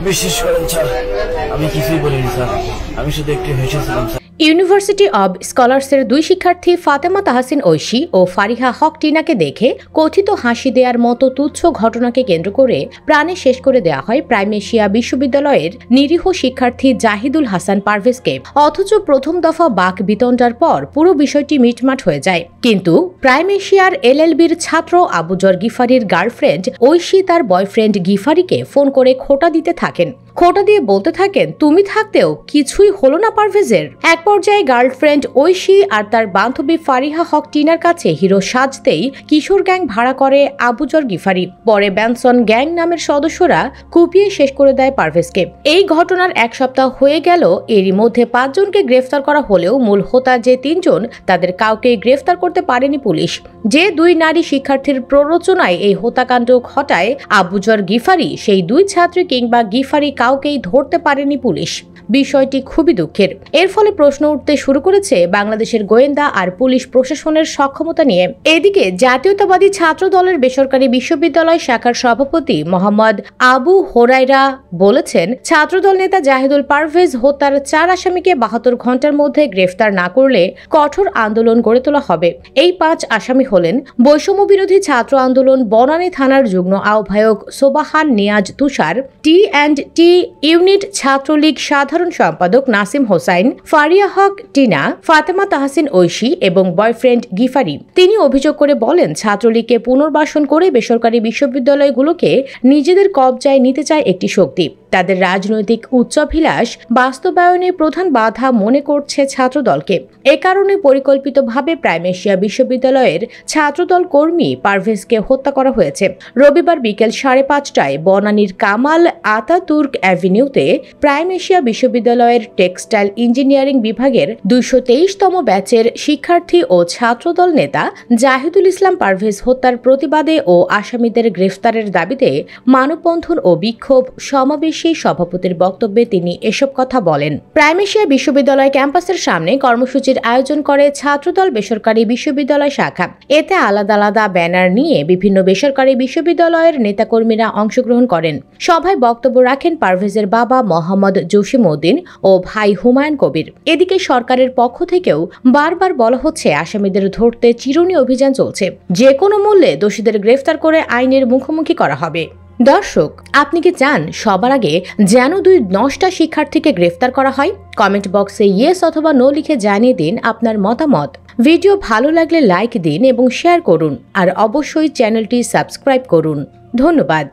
বিশ্বাস করেন স্যার, আমি কিছুই বলিনি স্যার, আমি শুধু একটু হেসেছিলাম স্যার। ইউনিভার্সিটি অব স্কলার্সের দুই শিক্ষার্থী ফাতেমা তাহসিন ঐশী ও ফারিহা হক টিনাকে দেখে কথিত হাসি দেওয়ার মতো তুচ্ছ ঘটনাকে কেন্দ্র করে প্রাণে শেষ করে দেওয়া হয় প্রাইম এশিয়া বিশ্ববিদ্যালয়ের নিরীহ শিক্ষার্থী জাহিদুল হাসান পারভেজকে। অথচ প্রথম দফা বাক বিতণ্ডার পর পুরো বিষয়টি মিটমাট হয়ে যায়। কিন্তু প্রাইম এশিয়ার এলএলবির ছাত্র আবুজর গিফারির গার্লফ্রেন্ড ঐশী তার বয়ফ্রেন্ড গিফারিকে ফোন করে খোঁটা দিতে থাকেন। খোঁটা দিয়ে বলতে থাকেন, তুমি থাকতেও কিছুই হলো না পারভেজের। এক পর্যায়ে গার্লফ্রেন্ড ঐশী আর তার বান্ধবী ফারিহা হক টিনার কাছে হিরো সাজতেই কিশোর গ্যাং ভাড়া করে আবুজর গিফারি। পরে ব্যানসন গ্যাং নামের সদস্যরা কুপিয়ে শেষ করে দেয় পারভেজকে। এই ঘটনার এক সপ্তাহ হয়ে গেল, এরই মধ্যে 5 জনকে গ্রেফতার করা হলেও মূল হোতা যে 3 জন তাদের কাউকেই গ্রেফতার করতে পারেনি পুলিশ। যে 2 নারী শিক্ষার্থীর প্ররোচনায় এই হত্যাকাণ্ড ঘটায় আবুজর গিফারি, সেই 2 ছাত্রী কিংবা গিফারি কাউকেই ধরতে পারেনি পুলিশ। বিষয়টি খুবই দুঃখের। এর ফলে প্রশ্ন উঠতে শুরু করেছে বাংলাদেশের গোয়েন্দা আর পুলিশ প্রশাসনের সক্ষমতা নিয়ে। এদিকে জাতীয়তাবাদী ছাত্র দলের বেসরকারি বিশ্ববিদ্যালয় শাখার সভাপতি মোহাম্মদ আবু হোরাইরা বলেছেন, ছাত্রদল নেতা জাহিদুল পারভেজ হত্যার 4 আসামিকে 72 ঘন্টার মধ্যে গ্রেফতার না করলে কঠোর আন্দোলন গড়ে তোলা হবে। এই 5 আসামি হলেন বৈষম্য বিরোধী ছাত্র আন্দোলন বনানী থানার যুগ্ম আহ্বায়ক সোবাহান নিয়াজ তুষার, টি&টি ইউনিট ছাত্রলীগ সাধারণ সম্পাদক নাসিম হোসাইন, ফারিয়া হক টিনা, ফাতেমা তাহসিন ঐশী এবং বয়ফ্রেন্ড গিফারি। তিনি অভিযোগ করে বলেন, ছাত্রলীগকে পুনর্বাসন করে বেসরকারি বিশ্ববিদ্যালয়গুলোকে নিজেদের কবজায় নিতে চায় একটি শক্তি। তাদের রাজনৈতিক উচ্চাভিলাষ বাস্তবায়নে প্রধান বাধা মনে করছে ছাত্রদলকে। এ কারণে পরিকল্পিতভাবে প্রাইম এশিয়া বিশ্ববিদ্যালয়ের ছাত্রদল কর্মী পারভেজকে হত্যা করা হয়েছে। রবিবার বিকেল 5:30টায় বনানীর কামাল আতাতুর্ক অ্যাভিনিউতে প্রাইম এশিয়া বিশ্ববিদ্যালয়ের টেক্সটাইল ইঞ্জিনিয়ারিং বিভাগের 223তম ব্যাচের শিক্ষার্থী ও ছাত্রদল নেতা জাহিদুল ইসলাম পারভেজ হত্যার প্রতিবাদে ও আসামিদের গ্রেফতারের দাবিতে মানববন্ধন ও বিক্ষোভ সমাবেশ সভাপতির বক্তব্যে তিনি এসব কথা বলেন। প্রাইম এশিয়া বিশ্ববিদ্যালয় ক্যাম্পাসের সামনে কর্মসূচির আয়োজন করে ছাত্রদল বেসরকারি বিশ্ববিদ্যালয় শাখা। এতে আলাদা আলাদা ব্যানার নিয়ে বিভিন্ন বেসরকারি বিশ্ববিদ্যালয়ের নেতাকর্মীরা অংশগ্রহণ করেন। সভায় বক্তব্য রাখেন পারভেজের বাবা মোহাম্মদ জসিমউদ্দিন ও ভাই হুমায়ুন কবির। এদিকে সরকারের পক্ষ থেকেও বারবার বলা হচ্ছে, আসামিদের ধরতে চিরুনি অভিযান চলছে, যে কোনো মূল্যে দোষীদের গ্রেফতার করে আইনের মুখোমুখি করা হবে। দর্শক, আপনি কি চান সবার আগে যেন 2 নষ্টা শিক্ষার্থীকে গ্রেফতার করা হয়? কমেন্ট বক্সে ইয়েস অথবা নো লিখে জানিয়ে দিন আপনার মতামত। ভিডিও ভালো লাগলে লাইক দিন এবং শেয়ার করুন, আর অবশ্যই চ্যানেলটি সাবস্ক্রাইব করুন। ধন্যবাদ।